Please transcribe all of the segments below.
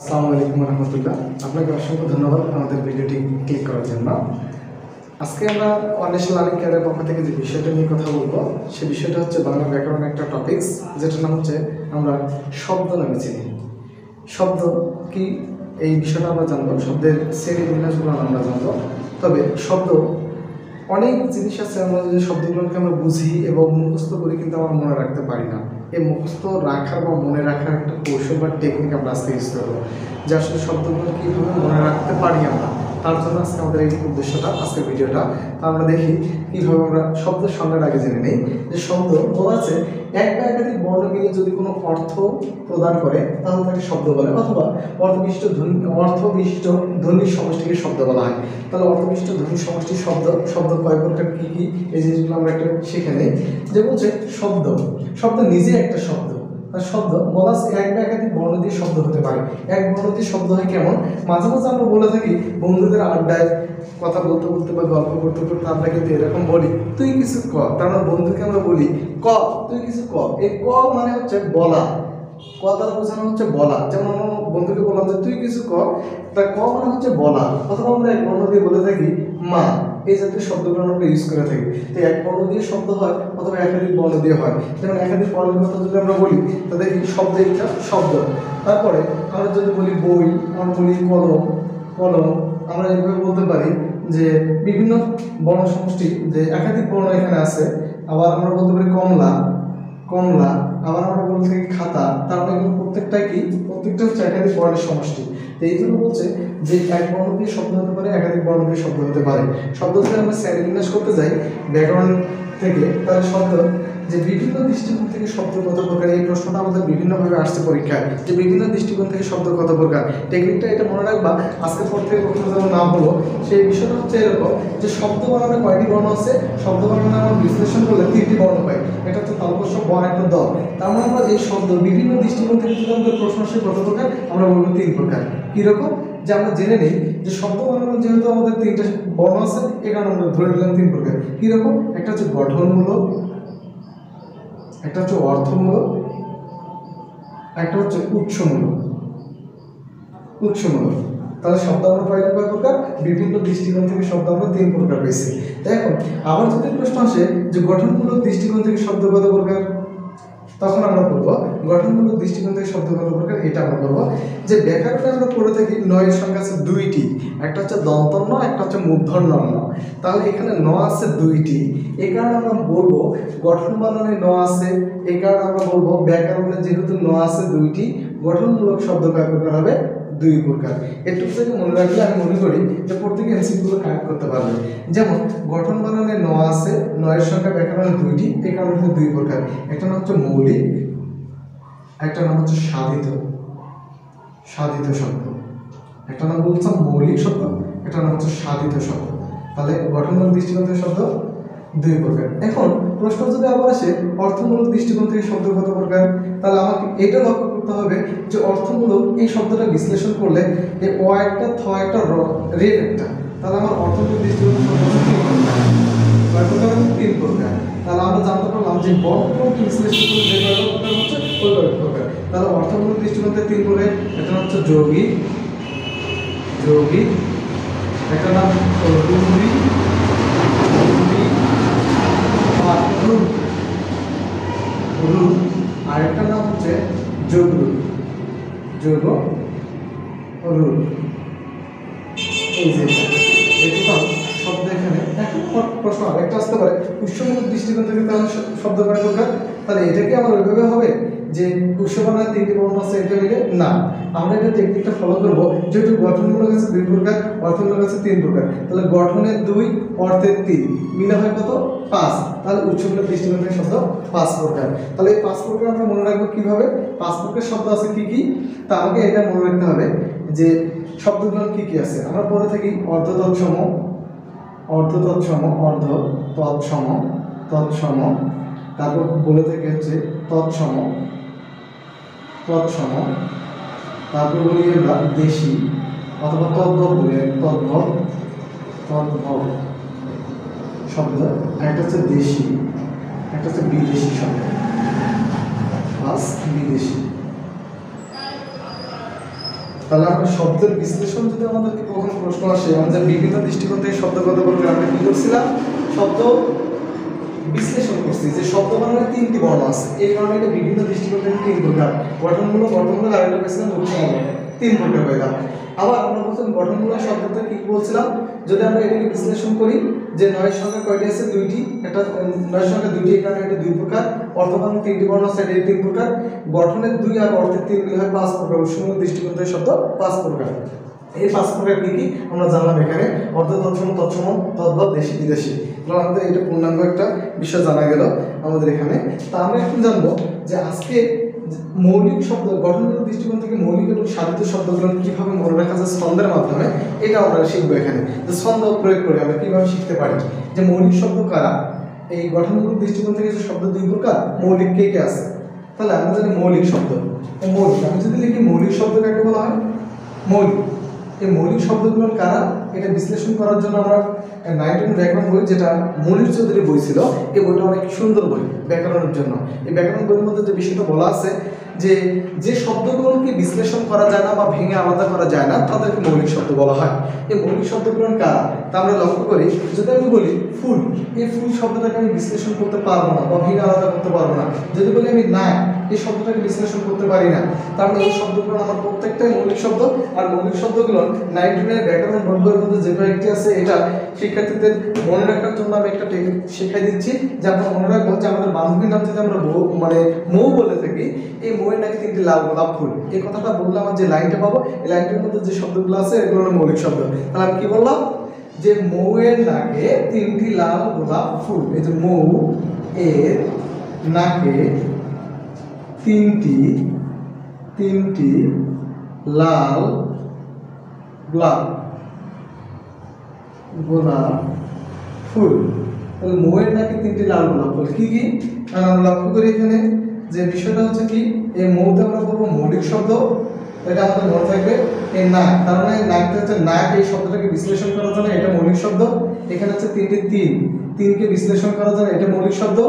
আসসালামু আলাইকুম রহমতুল্লাহ। আপনাকে অসংখ্য ধন্যবাদ আমাদের ভিডিওটি ক্লিক করার জন্য। আজকে আমরা অন্বেষণ লার্নিং কেয়ারের পক্ষ থেকে যে বিষয়টা নিয়ে কথা বলবো, সেই বিষয়টা হচ্ছে বাংলা ব্যাকরণের একটা টপিকস, যেটার নাম হচ্ছে আমরা শব্দ নামে চিনি। শব্দ কি এই বিষয়টা আমরা জানবো, শব্দের শ্রেণী বিন্যাসগুলো আমরা জানবো। তবে শব্দ অনেক জিনিস আছে, আমরা যে শব্দগুলোকে আমরা বুঝি এবং মুখস্থ করি, কিন্তু আমরা মনে রাখতে পারি না। এই মুখস্থ রাখার বা মনে রাখার একটা কৌশল বা টেকনিক আমরা আজকে ইউজ করবো, যে আসলে শব্দগুলো কীভাবে মনে রাখতে পারি আমরা। তার জন্য আজকে আমাদের এই উদ্দেশ্যটা, আজকের ভিডিওটা। আমরা দেখি কীভাবে আমরা শব্দ সংজ্ঞার আগে জেনে নিই। যে শব্দ বলা আছে এক বা একাধিক বর্ণ মিলে যদি কোনো অর্থ প্রদান করে তাহলে তাকে শব্দ বলে, অথবা অর্থবিশিষ্ট ধ্বনির সমষ্টিকে শব্দ বলা হয়। তাহলে অর্থবিশিষ্ট ধ্বনির সমষ্টির শব্দ কয় প্রকার, কী কী, এই জিনিসগুলো আমরা একটা শিখে নেই। যে বলছে শব্দ নিজে একটা শব্দ। শব্দ বলা এক বা একাধিক বর্ণ দিয়ে শব্দ হতে পারে। এক বর্ণ দিয়ে শব্দ হয় কেমন, মাঝে মাঝে আমরা বলে থাকি বন্ধুদের আড্ডায় কথা বলতে বলতে বা গল্প করতে করতে আমরা কিন্তু এরকম বলি, তুই কিছু ক। তার মানে বন্ধুকে আমরা বলি ক, তুই কিছু ক। এই ক মানে হচ্ছে বলা, ক দ্বারা বোঝানো হচ্ছে বলা। যেমন আমরা বন্ধুকে বললাম যে তুই কিছু ক, তা ক মানে হচ্ছে বলা। অথবা আমরা এক বর্ণ দিয়ে বলে থাকি মা, এই জাতীয় শব্দগুলো আমরা ইউজ করে থাকি। তো এক বর্ণ দিয়ে শব্দ হয় অথবা একাধিক বর্ণ দিয়ে হয়। যেমন একাধিক বর্ণের কথা যদি আমরা বলি তাহলে শব্দ একটা শব্দ। তারপরে আমরা যদি বলি বই, আমরা বলি কলম। আমরা এইভাবে বলতে পারি যে বিভিন্ন বর্ণ সমষ্টি, যে একাধিক বর্ণ এখানে আছে। আবার আমরা বলতে পারি কমলা, আবার আমরা বলতে থাকি খাতা। তারপরে এগুলো প্রত্যেকটা হচ্ছে একাধিক বর্ণের সমষ্টি। তো এই জন্য বলছে যে এক বর্ণ দিয়ে শব্দ হতে পারে, একাধিক বর্ণ দিয়ে শব্দ হতে পারে। শব্দ যদি আমরা শ্রেণী বিন্যাস করতে যাই ব্যাকরণ থেকে, তাহলে শব্দ যে বিভিন্ন দৃষ্টিকোণ থেকে শব্দ কত প্রকার, এই প্রশ্নটা আমাদের বিভিন্নভাবে আসছে পরীক্ষায়, যে বিভিন্ন দৃষ্টিকোণ থেকে শব্দ কত প্রকার। টেকনিকটা এটা মনে রাখবা, আজকের পর থেকে কখনো যেন না হলো। সেই বিষয়টা হচ্ছে এরকম যে শব্দ বানানে কয়টি বর্ণ আছে, শব্দ বানানে আমরা বিশ্লেষণ করলে 3টি বর্ণ পাই। এটা হচ্ছে তালব্য ব, একটা দ। তার মানে আমরা এই শব্দ বিভিন্ন দৃষ্টিকোণ থেকে যদি আমাদের প্রশ্ন আসে কত প্রকার, আমরা বলবো 3 প্রকার। কীরকম, যে আমরা জেনে নিই যে শব্দ বানানো যেহেতু আমাদের 3টে বর্ণ আছে, এই কারণে আমরা ধরে নিলাম 3 প্রকার। কীরকম, একটা হচ্ছে গঠনমূলক, একটা হচ্ছে অর্থমূলক, একটা হচ্ছে উৎসমূলক। তাহলে শব্দ আমরা পাইলাম কয় প্রকার, বিভিন্ন দৃষ্টিকোণ থেকে শব্দ আমরা 3 প্রকার পেয়েছি। দেখো আবার যদি প্রশ্ন আসে যে গঠনমূলক দৃষ্টিকোণ থেকে শব্দ কত প্রকার, তখন আমরা বলবো গঠনমূলক দৃষ্টিকোণ থেকে শব্দ কত প্রকার, এটা আমরা বলবো। যে ব্যাকরণে আমরা পড়ে থাকি নয়ের সংখ্যা আছে 2টি, একটা হচ্ছে দন্তন্য, একটা হচ্ছে মূর্ধন্য ন। তাহলে এখানে ন আছে 2টি, এই কারণে আমরা বলবো গঠন বানানে ন আছে। এই কারণে আমরা বলবো ব্যাকরণে যেহেতু ন আছে 2টি, গঠনমূলক শব্দ কয় প্রকার হবে, 2 প্রকার। একটু থেকে মনে রাখলে আমি মনে করি যে প্রত্যেকে এমসিকিউগুলো কানেক্ট করতে পারবে। যেমন গঠন বানানে ন আছে, নয়ের সংখ্যা ব্যাকরণে 2টি, এই কারণে 2 প্রকার। একটা নাম হচ্ছে মৌলিক, একটা নাম হচ্ছে সাধিত শব্দ। একটা নাম বলছিলাম মৌলিক শব্দ, একটা নাম হচ্ছে সাধিত শব্দ। তাহলে গঠনমূলক দৃষ্টিকোণ থেকে শব্দ 2 প্রকার। এখন প্রশ্ন যদি আবার আসে অর্থমূলক দৃষ্টিকোণ থেকে শব্দ কত প্রকার, তাহলে আমাকে এটা লক্ষ্য করতে হবে যে অর্থমূলক এই শব্দটা বিশ্লেষণ করলে এই অ একটা, থ একটা, রেফ একটা, তাহলে আমার অর্থমূলক দৃষ্টিকোণ থেকে শব্দ 3 প্রকার। তাহলে আমরা জানতে পারলাম যে বর্ণ বিশ্লেষণ করে যে কয় প্রকার হচ্ছে ওই কয় প্রকার। তাহলে অর্থমূলক দৃষ্টিকোণ থেকে 3 প্রকার। একটা হচ্ছে যৌগিক, একটা নাম রূঢ়ি, আর একটা নাম হচ্ছে যোগরূঢ়। এই যে শব্দ এখানে এখন প্রশ্ন আরেকটা আসতে পারে, উৎসমূলক দৃষ্টিকোণ থেকে তাহলে শব্দ কয় প্রকার। তাহলে এটা কি আমার ওইভাবে হবে যে উৎস বানায় 3টি বর্ণ আছে এটা মিলে না, আমরা এটা টেকনিকটা ফলো করবো। যেহেতু গঠনমূলক আছে 2 প্রকার, অর্থমূলক আছে 3 প্রকার, তাহলে গঠনের 2, অর্থের 3 মিলে হয় কত, 5। তাহলে উৎসমূলক দৃষ্টিকোণ থেকে শব্দ 5 প্রকার। তাহলে এই 5 প্রকার আমরা মনে রাখবো কিভাবে, 5 প্রকার শব্দ আছে কি কি, তা আমাকে এটা মনে রাখতে হবে যে শব্দগুলো কি কি আছে। আমরা পড়ে থাকি অর্ধতৎসম, তৎসম, তারপর বলে থেকে হচ্ছে তৎসম, তারপর বলি আমরা দেশি অথবা তদ্ভব বলি, তদ্ভব শব্দ। একটা হচ্ছে দেশি, একটা হচ্ছে বিদেশি শব্দ, বিদেশি। তাহলে আমরা শব্দের বিশ্লেষণ যদি আমাদেরকে কখনো প্রশ্ন আসে, আমাদের বিভিন্ন দৃষ্টিকোণ থেকে শব্দগত করলে আমরা কি করছিলাম, শব্দ বিশ্লেষণ করছি যে শব্দ বানানোর 3টি বর্ণ আছে, এই কারণে এটা বিভিন্ন দৃষ্টিকোণ থেকে 3 প্রকার। গঠনমূলক আরেকটা পেয়েছিলাম উপসর্গ, 3 প্রকার পেলাম। আবার আমরা বলছিলাম গঠনমূলক শব্দটা কি বলছিলাম, যদি আমরা এটাকে বিশ্লেষণ করি যে 9 সংখ্যা কয়টি আছে, 2টি, একটা 9 সংখ্যা 2টি, এই কারণে এটা 2 প্রকার। অর্থগত 3টি বর্ণ আছে, এটা 3 প্রকার। গঠনের 2 আর অর্থের 3 মিলে হয় 5 প্রকার। উপসর্গ দৃষ্টিকোণ থেকে শব্দ 5 প্রকার। এই 5 প্রকার কি আমরা জানলাম এখানে, অর্থ, তৎসম, তৎসম, তদ্ভব, দেশি, বিদেশি। আমাদের এটা পূর্ণাঙ্গ একটা বিষয় জানা গেল আমাদের এখানে। তা আমরা এখন জানবো যে আজকে মৌলিক শব্দ, গঠনমূলক দৃষ্টিকোণ থেকে মৌলিক এবং সাধিত শব্দগুলো কিভাবে মনে রাখা যায় ছন্দের মাধ্যমে, এটা আমরা শিখবো এখানে। যে ছন্দ প্রয়োগ করে আমরা কিভাবে শিখতে পারি যে মৌলিক শব্দ কারা। এই গঠনমূলক দৃষ্টিকোণ থেকে যে শব্দ 2 প্রকার, মৌলিক কে কে আছে। তাহলে আমরা জানি মৌলিক শব্দ, মৌলিক, আমি যদি লিখি মৌলিক শব্দ কাকে বলা হয়, মৌলিক। এই মৌলিক শব্দগুলো কারা, এটা বিশ্লেষণ করার জন্য আমরা 9 ব্যাকরণ বই, যেটা মনির চৌধুরী বই ছিল, এই বইটা অনেক সুন্দর বই ব্যাকরণের জন্য। এই ব্যাকরণ বইয়ের মধ্যে যে বিষয়টা বলা আছে যে যে শব্দগুলোকে বিশ্লেষণ করা যায় না বা ভেঙে আলাদা করা যায় না, তাদেরকে মৌলিক শব্দ বলা হয়। এই মৌলিক শব্দগুলো কারা তা আমরা লক্ষ্য করি। যদি আমি বলি ফুল, এই ফুল শব্দটাকে আমি বিশ্লেষণ করতে পারবো না বা ভেঙে আলাদা করতে পারবো না। যদি বলি আমি না, এই শব্দটাকে বিশ্লেষণ করতে পারি না। তার মানে এই শব্দগুলো আমার প্রত্যেকটাই মৌলিক শব্দ। আর মৌলিক শব্দগুলো 9 ব্যাকরণ বইয়ের মধ্যে যে কয়েকটি আছে, এটা শিক্ষার্থীদের মনে রাখার জন্য আমি একটা টেকনিক শেখাই দিচ্ছি, যে আপনারা মনে রাখবো যে আমাদের বান্ধবীর নাম যদি আমরা মৌ বলে থাকি, এই মৌয়ের নাকি 3টি লাল গোলাপ ফুল। এই কথাটা বললে আমার যে লাইনটা পাবো, এই লাইনটার মধ্যে যে শব্দগুলো আছে এগুলো হলো মৌলিক শব্দ। তাহলে আমি কি বললাম, যে মৌয়ের নাকে 3টি লাল গোলাপ ফুল। এই যে মৌ এর নাকে 3টি লাল গোলাপ ফুল। তাহলে মৌয়ের নাকি 3টি লাল গোলাপ ফুল। কি কি আমরা লক্ষ্য করি এখানে যে বিষয়টা হচ্ছে কি, এই মৌতে আমরা বলবো মৌলিক শব্দ, এটা আমাদের মনে থাকবে। এই নাক, তার মানে নাকটা হচ্ছে নাক, এই শব্দটাকে বিশ্লেষণ করার জন্য এটা মৌলিক শব্দ। এখানে হচ্ছে 3কে বিশ্লেষণ করার জন্য এটা মৌলিক শব্দ।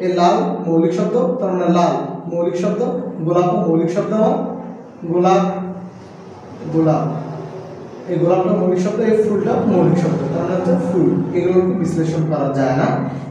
এই লাল মৌলিক শব্দ, তার মানে লাল মৌলিক শব্দ। গোলাপ মৌলিক শব্দ, গোলাপ, এই গোলাপটা মৌলিক শব্দ, এই ফুলটা মৌলিক শব্দ, তার মানে হচ্ছে ফুল। এগুলোকে বিশ্লেষণ করা যায় না,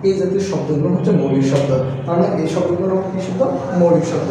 এই জাতীয় শব্দগুলো হচ্ছে মৌলিক শব্দ। তার মানে এই শব্দগুলো কি শব্দ, মৌলিক শব্দ,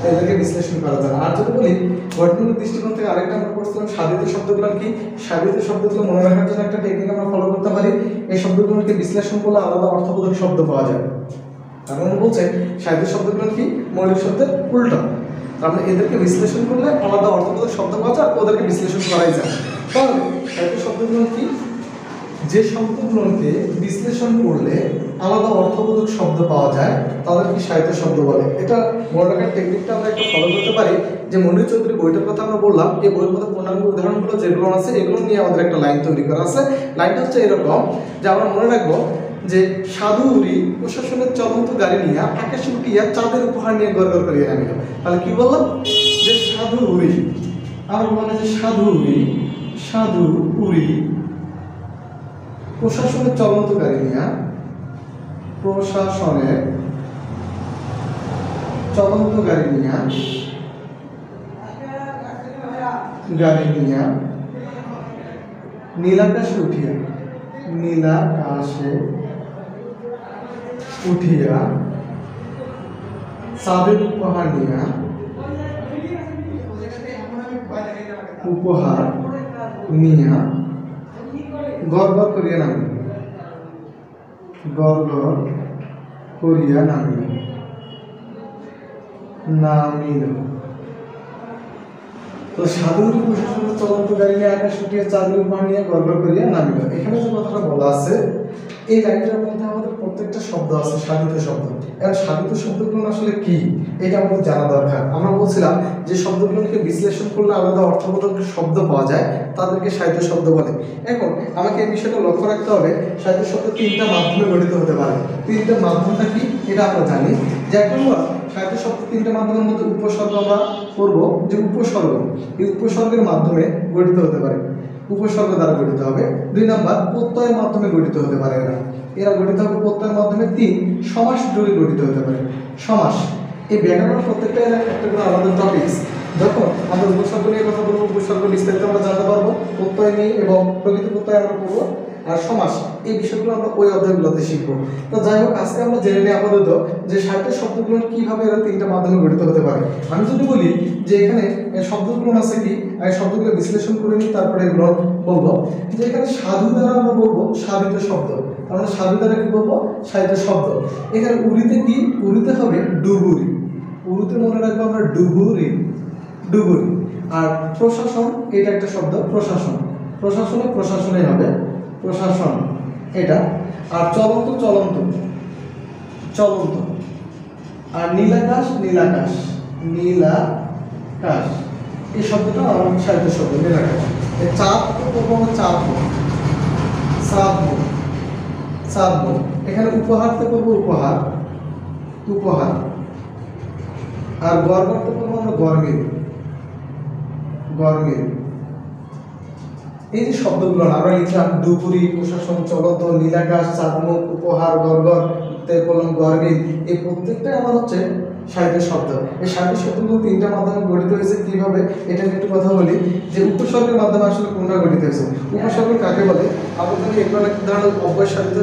এদেরকে বিশ্লেষণ করা যায় না। আর যদি বলি গঠনমূলক দৃষ্টিকোণ থেকে আরেকটা আমরা পড়ছিলাম সাধিত শব্দগুলো কি, সাধিত শব্দগুলো মনে রাখার জন্য একটা টেকনিক আমরা ফলো করতে পারি। এই শব্দগুলোকে বিশ্লেষণ করলে আলাদা অর্থবোধক শব্দ পাওয়া যায়। তার মানে বলছে সাহিত্য শব্দগুলো কি, মৌলিক শব্দের উল্টো। তার মানে এদেরকে বিশ্লেষণ করলে আলাদা অর্থবোধক শব্দ পাওয়া যায়, ওদেরকে বিশ্লেষণ করাই যায়। তাহলে সাহিত্য শব্দগুলো কি, যে শব্দগুলোকে বিশ্লেষণ করলে আলাদা অর্থবোধক শব্দ পাওয়া যায় তাদেরকে সাহিত্য শব্দ বলে। এটা মনে রাখার টেকনিকটা আমরা একটু ফলো করতে পারি। যে মনির চৌধুরী বইটার কথা আমরা বললাম, এই বইয়ের মধ্যে পূর্ণাঙ্গ উদাহরণগুলো যেগুলো আছে এগুলো নিয়ে আমাদের একটা লাইন তৈরি করা আছে। লাইনটা হচ্ছে এরকম যে আমরা মনে রাখবো যে সাধু উড়ি প্রশাসনের চলন্ত গাড়ি নিয়ে আকাশে উঠিয়া চাঁদের উপহার নিয়ে গড় গড় করিয়া নামিল। তাহলে কি বললাম, যে সাধু উড়ি, আর বলে যে সাধু উড়ি প্রশাসনের চলন্ত গাড়ি নিয়ে, প্রশাসনের চলন্ত গাড়ি নিয়ে নীলাকাশে উঠিয়া চাঁদের উপহার নিয়া গড় গড় করিয়া নামিল। তো সাধু প্রশাসনের চলন্ত গাড়ি নিয়ে আকাশ উঠিয়া চাঁদের উপহার নিয়ে গড় গড় করিয়া নামিল। এখানে যে কথাটা বলা আছে, এই লাইনটার মধ্যে আমাদের প্রত্যেকটা শব্দ আছে সাধিত শব্দ। এবার সাধিত শব্দগুলো আসলে কি, এটা আমাদের জানা দরকার। আমরা বলছিলাম যে শব্দগুলোকে বিশ্লেষণ করলে আলাদা অর্থবোধক শব্দ পাওয়া যায়, তাদেরকে সাহিত্য শব্দ বলে। এখন আমাকে এই বিষয়টা লক্ষ্য রাখতে হবে, সাহিত্য শব্দ 3টা মাধ্যমে গঠিত হতে পারে। 3টা মাধ্যমটা কি এটা আমরা জানি। যে এক নম্বর, সাহিত্য শব্দ 3টা মাধ্যমের মধ্যে উপসর্গ আমরা করব, যে উপসর্গ, এই উপসর্গের মাধ্যমে গঠিত হতে পারে, উপসর্গ দ্বারা গঠিত হবে। 2 নম্বর, প্রত্যয়ের মাধ্যমে গঠিত হতে পারে। এরা গঠিত হবে প্রত্যয়ের মাধ্যমে। 3, সমাস যোগে গঠিত হতে পারে। সমাস, এই ব্যাকরণ প্রত্যেকটা একটা করে আমাদের টপিকস। যখন আমরা উপসর্গ নিয়ে কথা বলবো, উপসর্গ প্রকৃতি প্রত্যয় আমরা পড়বো, আর সমাস, এই বিষয়গুলো আমরা ওই অধ্যায়গুলোতে শিখবো। তো যাই হোক, আজকে আমরা জেনে নিই আপাতত যে সাহিত্যের শব্দগুলো কিভাবে এরা তিনটা মাধ্যমে গঠিত হতে পারে। আমি যদি বলি যে এখানে শব্দগুলো আছে কি, আমি শব্দগুলো বিশ্লেষণ করে নিই, তারপরে এগুলো বলবো। যে এখানে সাধু দ্বারা আমরা বলবো সাধিত শব্দ, আমরা সাধু দ্বারা কি বলবো, সাহিত্য শব্দ। এখানে উড়িতে কি, উড়িতে হবে ডুবুরি, উড়িতে মনে রাখবো আমরা ডুবুরি, ডুবুরি। আর প্রশাসন, এটা একটা শব্দ, প্রশাসন, প্রশাসনে প্রশাসনে হবে প্রশাসন এটা। আর চলন্ত, চলন্ত, চলন্ত। আর নীলাকাশ, নীলাকাশ, নীলাকাশ, এই শব্দটা আমার সাহিত্য শব্দ, নীলাকাশ। চাঁদ তো করবো চাঁদ, চাঁদ, চাঁদ। এখানে উপহারতে করবো উপহার, উপহার। আর গড়গড়তে করবো আমরা গরমিল, গরমিল। এই যে শব্দগুলো আমরা লিখলাম, ডুবুরি, প্রশাসন, চলন্ত, নীলাকাশ, চাঁদমুখ, উপহার, গড়গড়, কলম, গরমিল, এই প্রত্যেকটাই আমার হচ্ছে সাহিত্যের শব্দ। এই সাহিত্যের শব্দগুলো তিনটা মাধ্যমে গঠিত হয়েছে। কিভাবে, এটা নিয়ে একটু কথা বলি। যে উপসর্গের মাধ্যমে আসলে কোনটা গঠিত হয়েছে, উপসর্গ কাকে বলে? আমরা যদি এগুলো এক ধরনের অব্যয় সাধিত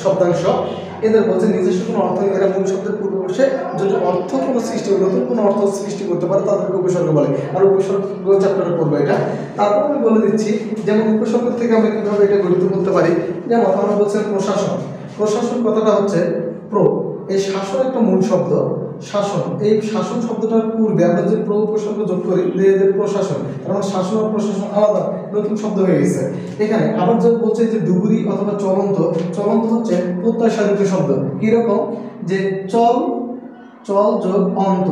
শব্দাংশ, এদের বলছে নিজস্ব কোনো অর্থ, এরা মূল শব্দের পূর্ববর্ষে যদি অর্থ কোনো সৃষ্টি, নতুন কোনো অর্থ সৃষ্টি করতে পারে তাদেরকে উপসর্গ বলে। আর উপসর্গ চ্যাপ্টারে পড়বো এটা। তারপর আমি বলে দিচ্ছি যেমন উপসর্গ থেকে আমরা কিভাবে এটা গঠিত করতে পারি। যেমন আমরা বলছেন প্রশাসন, প্রশাসন কথাটা হচ্ছে প্র, এই শাসন একটা মূল শব্দ, শাসন। এই শাসন শব্দটার পূর্বে আমরা যে প্র উপসর্গ যোগ করি, প্রশাসন, কারণ শাসন আর প্রশাসন আলাদা, নতুন শব্দ হয়ে গেছে এখানে। আবার যে বলছে যে ডুবুরি অথবা চলন্ত, চলন্ত হচ্ছে প্রত্যয় সাধিত শব্দ। কিরকম, যে চল, চল যোগ অন্ত,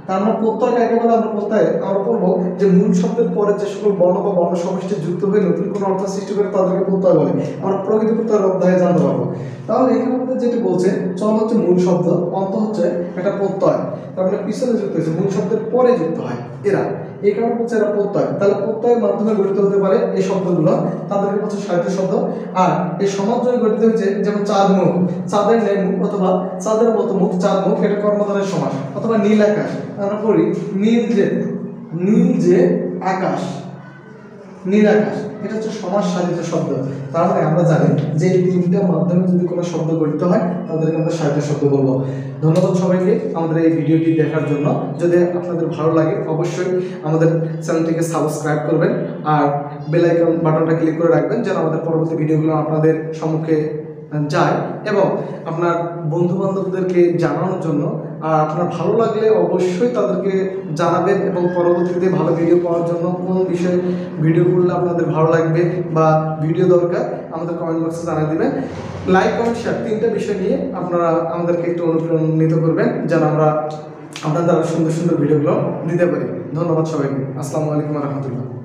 তার মানে প্রত্যয় কাকে বলে? আমরা প্রত্যয় আমরা পড়বো যে মূল শব্দের পরে যে সকল বর্ণ বা বর্ণ সমষ্টি যুক্ত হয়ে নতুন কোনো অর্থ সৃষ্টি করে তাদেরকে প্রত্যয় বলে। আমরা প্রকৃত প্রত্যয়ের অধ্যায়ে জানতে পারবো। তাহলে এখানে আমাদের যেটা বলছে, চল হচ্ছে মূল শব্দ, অন্ত হচ্ছে একটা প্রত্যয়, তার মানে পিছনে যুক্ত হয়েছে, মূল শব্দের পরে যুক্ত হয় এরা, এই কারণে হচ্ছে এরা প্রত্যয়। তাহলে প্রত্যয়ের মাধ্যমে গঠিত হতে পারে এই শব্দগুলো, তাদেরকে হচ্ছে সাহিত্য শব্দ। আর এই সমাজজয় গঠিত হয়েছে, যেমন চাঁদ মুখ, চাঁদের ন্যায় মুখ অথবা চাঁদের মতো মুখ, চাঁদ মুখ, এটা কর্মধারের সমাস। অথবা নীল আকাশ, আমরা পড়ি নীল যে, নীল যে আকাশ, নীল আকাশ, এটা হচ্ছে সমাস সাধিত শব্দ। তার মানে আমরা জানি যে এই তিনটা মাধ্যমে যদি কোনো শব্দ গঠিত হয় তাদেরকে আমরা সাহিত্য শব্দ বলবো। ধন্যবাদ সবাইকে আমাদের এই ভিডিওটি দেখার জন্য। যদি আপনাদের ভালো লাগে অবশ্যই আমাদের চ্যানেলটিকে সাবস্ক্রাইব করবেন আর বেল আইকন বাটনটা ক্লিক করে রাখবেন, যেন আমাদের পরবর্তী ভিডিওগুলো আপনাদের সম্মুখে যায়। এবং আপনার বন্ধু বান্ধবদেরকে জানানোর জন্য, আর আপনার ভালো লাগলে অবশ্যই তাদেরকে জানাবেন। এবং পরবর্তীতে ভালো ভিডিও পাওয়ার জন্য কোন বিষয়ে ভিডিও করলে আপনাদের ভালো লাগবে বা ভিডিও দরকার আমাদের কমেন্ট বক্সে জানিয়ে দেবেন। লাইক, কমেন্ট, শেয়ার, তিনটা বিষয় নিয়ে আপনারা আমাদেরকে একটু অনুপ্রাণিত করবেন, যেন আমরা আপনাদের আরও সুন্দর সুন্দর ভিডিওগুলো দিতে পারি। ধন্যবাদ সবাইকে। আসসালামু আলাইকুম রহমতুল্লাহ।